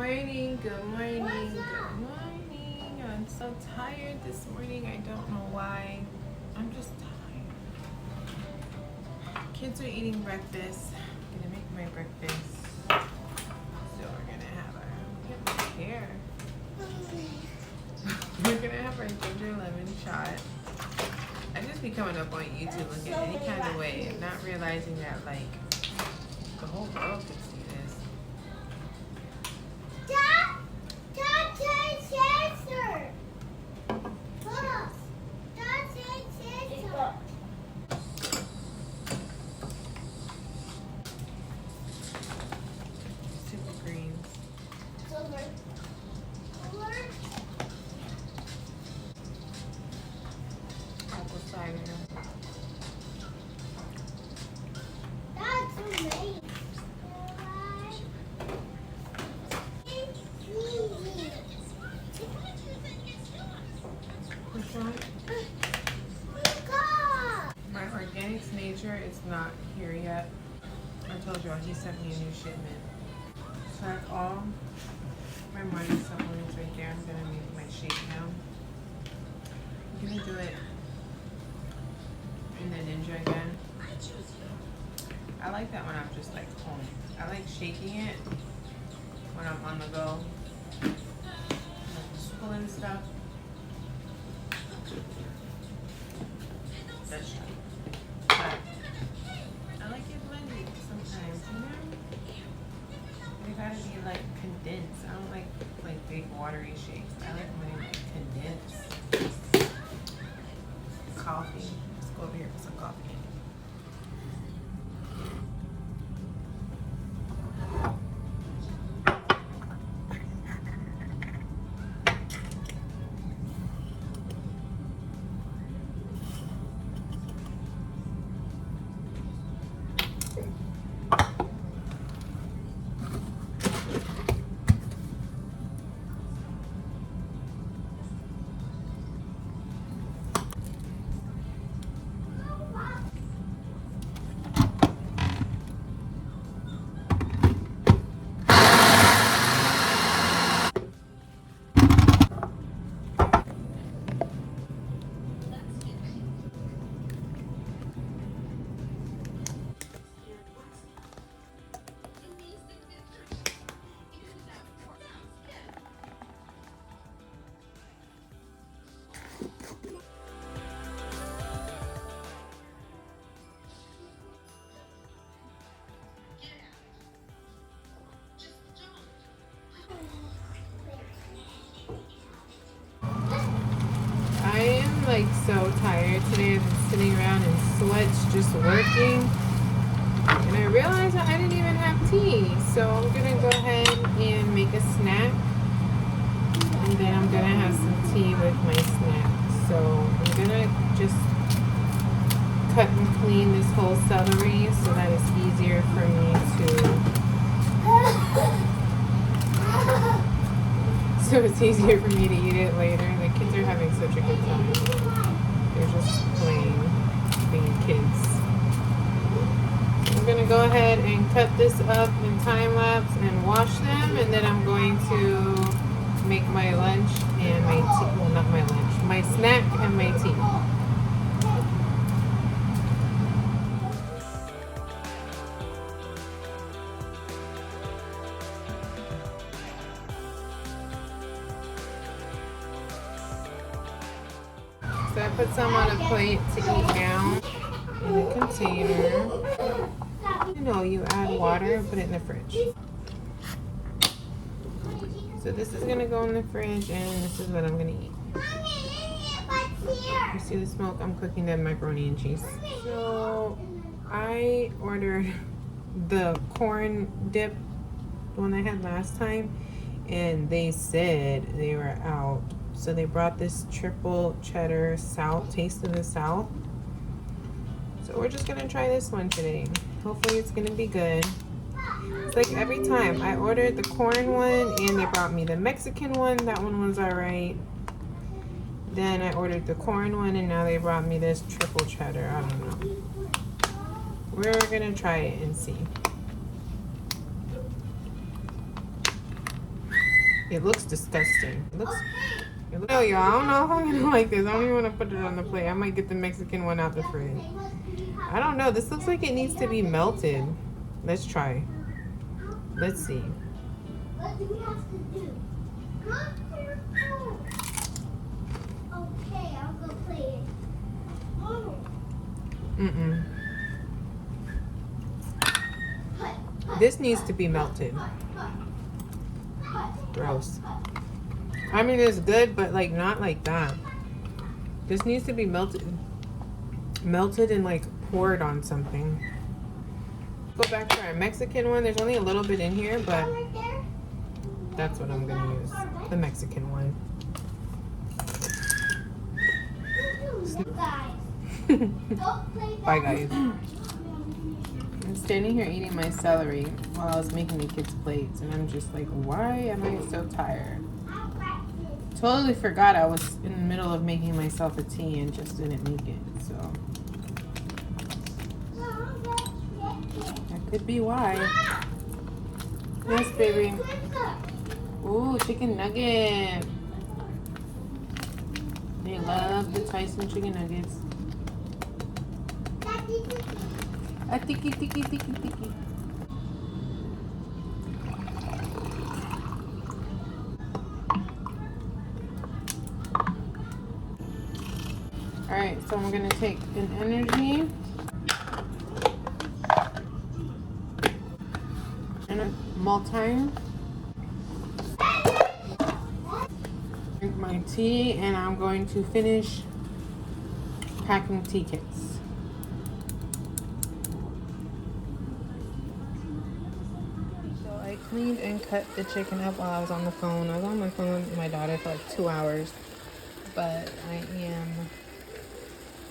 morning, good morning, good morning. I'm so tired this morning. I don't know why. I'm just tired. Kids are eating breakfast. I'm gonna make my breakfast. So we're gonna have our, look at my hair. We're gonna have our ginger lemon shot. I just be coming up on YouTube looking any kind of way and not realizing that like the whole world could see this. Super greens. Apple cider. That's amazing. Which one? My Organics Nature is not here yet. I told y'all he sent me a new shipment. So that's all my morning supplements right there. I'm gonna make my shake now. I'm gonna do it in the Ninja again. I like that when I'm just like home. I like shaking it when I'm on the go. Like pulling stuff. That's true. But I like it blended sometimes, you know? They gotta be like condensed. I don't like big watery shakes. I like when they like condensed. Coffee. Let's go over here for some coffee. Like so tired today. I've been sitting around in sweats just working, and I realized that I didn't even have tea, so I'm gonna go ahead and make a snack, and then I'm gonna have some tea with my snack. So I'm gonna just cut and clean this whole celery so that it's easier for me to eat it later. The kids are having such a good time. They're just playing, being kids. I'm gonna go ahead and cut this up in time lapse and wash them, and then I'm going to make my lunch and my tea. Well, not my lunch, my snack and my tea. So I put some on a plate to eat now in a container. You know, you add water, put it in the fridge. So this is gonna go in the fridge, and this is what I'm gonna eat. You see the smoke? I'm cooking the macaroni and cheese. So I ordered the corn dip, the one I had last time, and they said they were out. So they brought this triple cheddar taste of the South. So we're just gonna try this one today. Hopefully it's gonna be good. It's like every time I ordered the corn one and they brought me the Mexican one. That one was alright. Then I ordered the corn one and now they brought me this triple cheddar. I don't know. We're gonna try it and see. It looks disgusting. No, y'all, I don't know if I'm gonna like this. I don't even want to put it on the plate. I might get the Mexican one out the fridge. I don't know. This looks like it needs to be melted. Let's try. Let's see. What do we have to do? Come to your phone. Okay, I'll go play it. Oh. This needs to be melted. Gross. I mean, it's good, but like not like that. This needs to be melted and like poured on something. Go back to our Mexican one. There's only a little bit in here, but that's what I'm gonna use. The Mexican one. Bye, guys. I'm standing here eating my celery while I was making the kids' plates, and I'm just like, why am I so tired? Totally forgot I was in the middle of making myself a tea and just didn't make it, so that could be why. Yes, baby. Ooh, chicken nugget. They love the Tyson chicken nuggets. A tiki tiki tiki tiki. Alright, so I'm gonna take an energy and a multi. Drink my tea, and I'm going to finish packing tea kits. I cleaned and cut the chicken up while I was on the phone. I was on my phone with my daughter for like 2 hours, but I am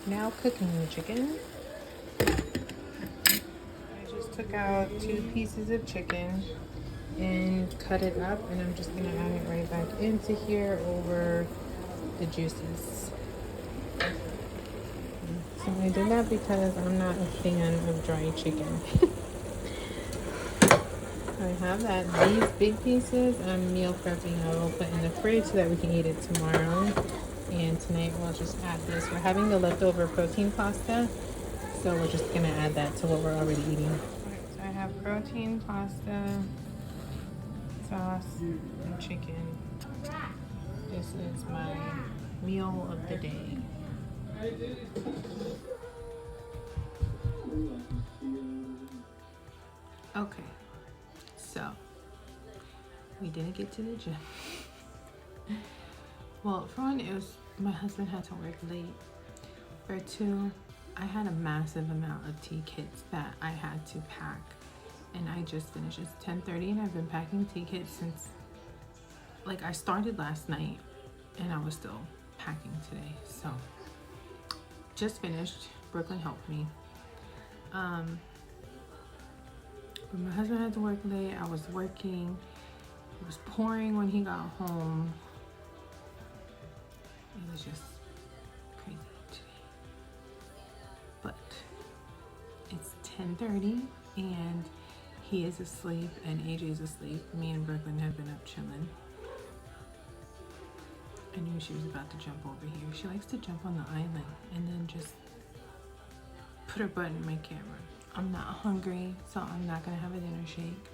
now cooking the chicken. I just took out 2 pieces of chicken and cut it up, and I'm just gonna add it right back into here over the juices. So I did that because I'm not a fan of dry chicken. I have that. These big pieces I'm meal prepping. I will put in the fridge so that we can eat it tomorrow. And tonight we'll just add this. We're having the leftover protein pasta, so we're just gonna add that to what we're already eating. Right, so I have protein pasta, sauce, and chicken. This is my meal of the day. Okay. So, we didn't get to the gym. Well, for one, it was my husband had to work late. For 2, I had a massive amount of tea kits that I had to pack, and I just finished. It's 10:30, and I've been packing tea kits since, like, I started last night, and I was still packing today. So, just finished. Brooklyn helped me. But my husband had to work late. I was working. It was pouring when he got home. It was just crazy today. But it's 10:30 and he is asleep and AJ's asleep. Me and Brooklyn have been up chilling. I knew she was about to jump over here. She likes to jump on the island and then just put her butt in my camera. I'm not hungry, so I'm not gonna have a dinner shake.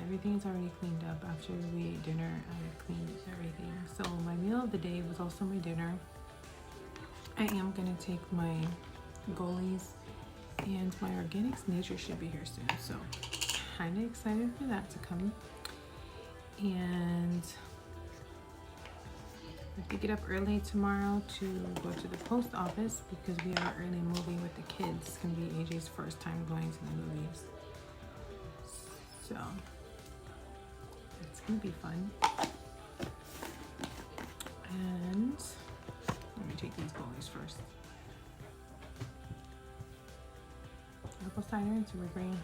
Everything's already cleaned up. After we ate dinner, I cleaned everything. So my meal of the day was also my dinner. I am gonna take my goalies, and my organics nature should be here soon. So kinda excited for that to come. And I have to get up early tomorrow to go to the post office because we are early moving with the kids. It's gonna be AJ's first time going to the movies. So it's gonna be fun. And let me take these goalies first. Apple cider and super green.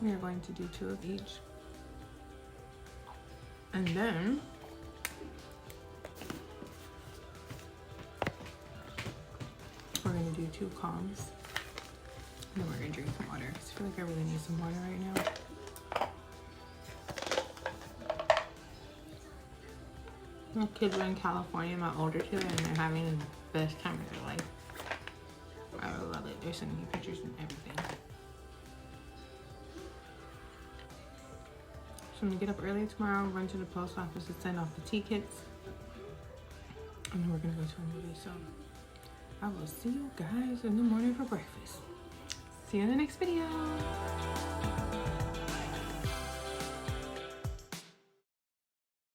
We are going to do 2 of each. And then we're gonna do 2 calms. And then we're gonna drink some water. I feel like I really need some water right now. My kids are in California, my older two, and they're having the best time of their life. I love it. They're sending me pictures and everything. So I'm gonna get up early tomorrow, run to the post office to send off the tea kits. And then we're gonna go to a movie. So I will see you guys in the morning for breakfast. See you in the next video.